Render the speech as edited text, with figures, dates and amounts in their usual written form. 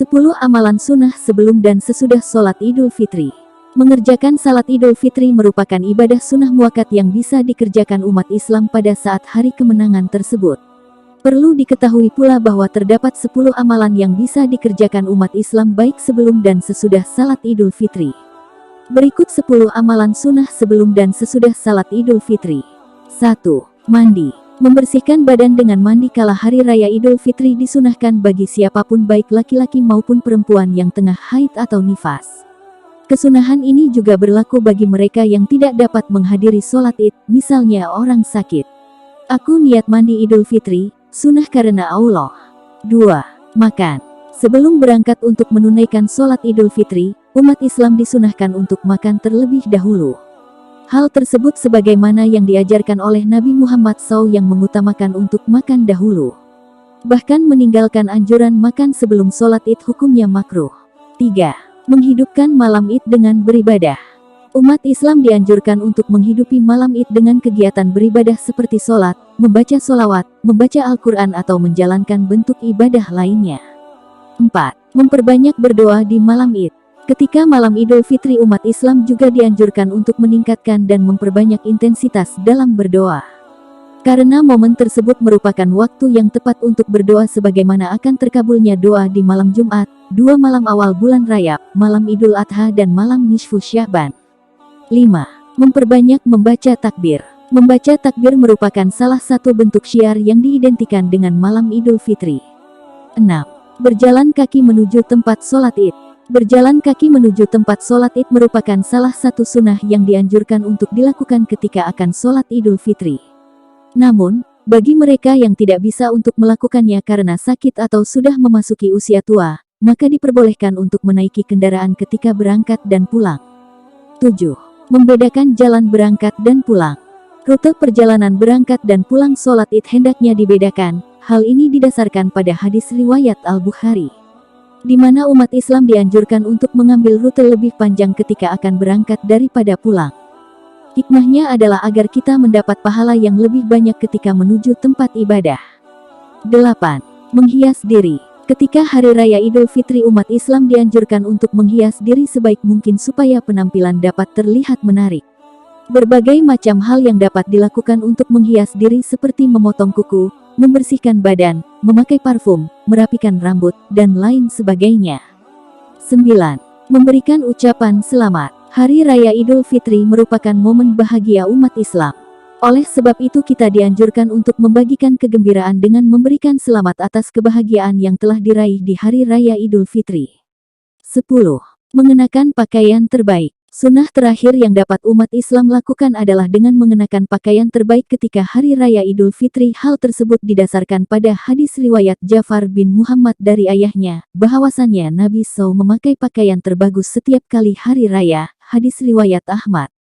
10 amalan sunnah sebelum dan sesudah sholat Idul Fitri. Mengerjakan salat Idul Fitri merupakan ibadah sunnah muakkad yang bisa dikerjakan umat Islam pada saat hari kemenangan tersebut. Perlu diketahui pula bahwa terdapat 10 amalan yang bisa dikerjakan umat Islam baik sebelum dan sesudah salat Idul Fitri. Berikut 10 amalan sunnah sebelum dan sesudah salat Idul Fitri. 1. Mandi. Membersihkan badan dengan mandi kala hari raya Idul Fitri disunahkan bagi siapapun baik laki-laki maupun perempuan yang tengah haid atau nifas. Kesunahan ini juga berlaku bagi mereka yang tidak dapat menghadiri sholat Id, misalnya orang sakit. Aku niat mandi Idul Fitri, sunnah karena Allah. 2. Makan. Sebelum berangkat untuk menunaikan sholat Idul Fitri, umat Islam disunahkan untuk makan terlebih dahulu. Hal tersebut sebagaimana yang diajarkan oleh Nabi Muhammad SAW yang mengutamakan untuk makan dahulu. Bahkan meninggalkan anjuran makan sebelum sholat Id hukumnya makruh. 3. Menghidupkan malam Id dengan beribadah. Umat Islam dianjurkan untuk menghidupi malam Id dengan kegiatan beribadah seperti sholat, membaca sholawat, membaca Al-Quran atau menjalankan bentuk ibadah lainnya. 4. Memperbanyak berdoa di malam Id. Ketika malam Idul Fitri umat Islam juga dianjurkan untuk meningkatkan dan memperbanyak intensitas dalam berdoa. Karena momen tersebut merupakan waktu yang tepat untuk berdoa sebagaimana akan terkabulnya doa di malam Jumat, 2 malam awal bulan Rajab, malam Idul Adha dan malam Nisfu Sya'ban. 5. Memperbanyak membaca takbir. Membaca takbir merupakan salah satu bentuk syiar yang diidentikan dengan malam Idul Fitri. 6. Berjalan kaki menuju tempat sholat Id. Berjalan kaki menuju tempat sholat Id merupakan salah satu sunnah yang dianjurkan untuk dilakukan ketika akan sholat Idul Fitri. Namun, bagi mereka yang tidak bisa untuk melakukannya karena sakit atau sudah memasuki usia tua, maka diperbolehkan untuk menaiki kendaraan ketika berangkat dan pulang. 7. Membedakan jalan berangkat dan pulang. Rute perjalanan berangkat dan pulang sholat Id hendaknya dibedakan. Hal ini didasarkan pada hadis riwayat Al-Bukhari, di mana umat Islam dianjurkan untuk mengambil rute lebih panjang ketika akan berangkat daripada pulang. Hikmahnya adalah agar kita mendapat pahala yang lebih banyak ketika menuju tempat ibadah. 8. Menghias diri. Ketika hari raya Idul Fitri umat Islam dianjurkan untuk menghias diri sebaik mungkin supaya penampilan dapat terlihat menarik. Berbagai macam hal yang dapat dilakukan untuk menghias diri seperti memotong kuku, membersihkan badan, memakai parfum, merapikan rambut, dan lain sebagainya. 9. Memberikan ucapan selamat. Hari Raya Idul Fitri merupakan momen bahagia umat Islam. Oleh sebab itu kita dianjurkan untuk membagikan kegembiraan dengan memberikan selamat atas kebahagiaan yang telah diraih di Hari Raya Idul Fitri. 10. Mengenakan pakaian terbaik. Sunnah terakhir yang dapat umat Islam lakukan adalah dengan mengenakan pakaian terbaik ketika Hari Raya Idul Fitri. Hal tersebut didasarkan pada hadis riwayat Ja'far bin Muhammad dari ayahnya, bahwasannya Nabi SAW memakai pakaian terbagus setiap kali Hari Raya. Hadis riwayat Ahmad.